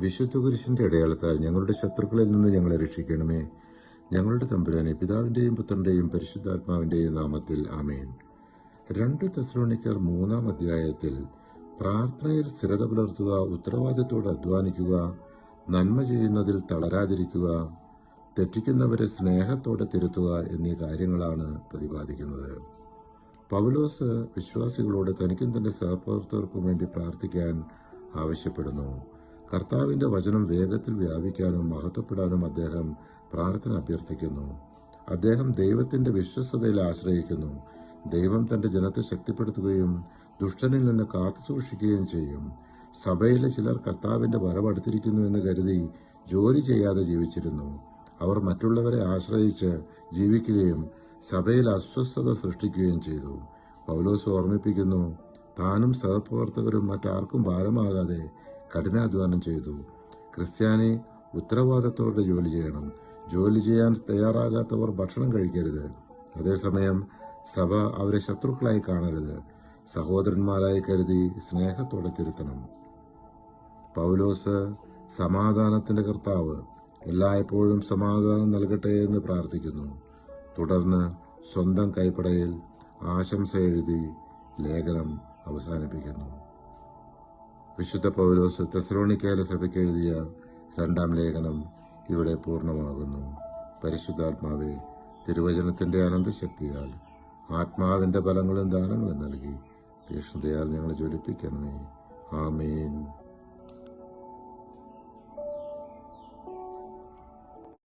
വിശുദ്ധ കുരിശിന്റെ അടയാളത്താൽ ഞങ്ങളുടെ ശത്രുക്കളിൽ നിന്ന് ഞങ്ങളെ രക്ഷിക്കണമേ. ഞങ്ങളുടെ തമ്പുരാനെ, പിതാവിന്റെയും പുത്രന്റെയും പരിശുദ്ധാത്മാവിന്റെയും നാമത്തിൽ ആമേൻ. 2 തെസ്സലോനിക്കർ 3-ാം അധ്യായത്തിൽ പ്രാർത്ഥനയിൽ സ്ഥിരത പുലർത്തുക, ഉത്തരവാദിത്തോടെ അധ്വാനിക്കുക, നന്മ ചെയ്യുന്നതിൽ തളരാതിരിക്കുക, തെറ്റിക്കുന്നവരെ സ്നേഹത്തോടെ തിരുത്തുക എന്നീ കാര്യങ്ങളാണ് പ്രതിപാദിക്കുന്നത്. പൗലോസ് വിശ്വാസികളോട് തനിക്കും തന്റെ സഹപ്രവർത്തകർക്കും വേണ്ടി പ്രാർത്ഥിക്കാൻ ആവശ്യപ്പെടുന്നു. കർത്താവിന്റെ വചനം വേഗത്തിൽ വ്യാപിക്കാനും മഹത്വപ്പെടാനും അദ്ദേഹം പ്രാർത്ഥന അഭ്യർത്ഥിക്കുന്നു. അദ്ദേഹം ദൈവത്തിന്റെ വിശ്വസ്തതയിൽ ആശ്രയിക്കുന്നു. ദൈവം തന്റെ ജനത്തെ ശക്തിപ്പെടുത്തുകയും ദുഷ്ടനിൽ നിന്ന് കാത്തുസൂക്ഷിക്കുകയും ചെയ്യും. സഭയിലെ ചിലർ കർത്താവിന്റെ വരവടുത്തിരിക്കുന്നു എന്ന് കരുതി ജോലി ചെയ്യാതെ ജീവിച്ചിരുന്നു. അവർ മറ്റുള്ളവരെ ആശ്രയിച്ച് ജീവിക്കുകയും സഭയിൽ അസ്വസ്ഥത സൃഷ്ടിക്കുകയും ചെയ്തു. പൗലോസ് ഓർമ്മിപ്പിക്കുന്നു, താനും സഹപ്രവർത്തകരും മറ്റാർക്കും ഭാരമാകാതെ കഠിനാധ്വാനം ചെയ്തു. ക്രിസ്ത്യാനി ഉത്തരവാദിത്തോടെ ജോലി ചെയ്യണം. ജോലി ചെയ്യാൻ തയ്യാറാകാത്തവർ ഭക്ഷണം കഴിക്കരുത്. അതേസമയം സഭ അവരെ ശത്രുക്കളായി കാണരുത്. സഹോദരന്മാരായി കരുതി സ്നേഹത്തോടെ തിരുത്തണം. പൗലോസ് സമാധാനത്തിന്റെ കർത്താവ് എല്ലായ്പ്പോഴും സമാധാനം നൽകട്ടെ എന്ന് പ്രാർത്ഥിക്കുന്നു. തുടർന്ന് സ്വന്തം കൈപ്പടയിൽ ആശംസ എഴുതി ലേഖനം അവസാനിപ്പിക്കുന്നു. വിശുദ്ധ പൗലോസ് തെസ്സലോനിക്കയിലെ സഭയ്ക്ക് എഴുതിയ 2-ാം ലേഖനം ഇവിടെ പൂർണ്ണമാകുന്നു. പരിശുദ്ധാത്മാവെ, തിരുവചനത്തിന്റെ അനന്തശക്തിയാൽ ആത്മാവിന്റെ ബലങ്ങളും ദാനങ്ങളും നൽകി തീക്ഷ്ണതയാൽ ഞങ്ങളെ ജ്വലിപ്പിക്കണമേ. ആമേൻ.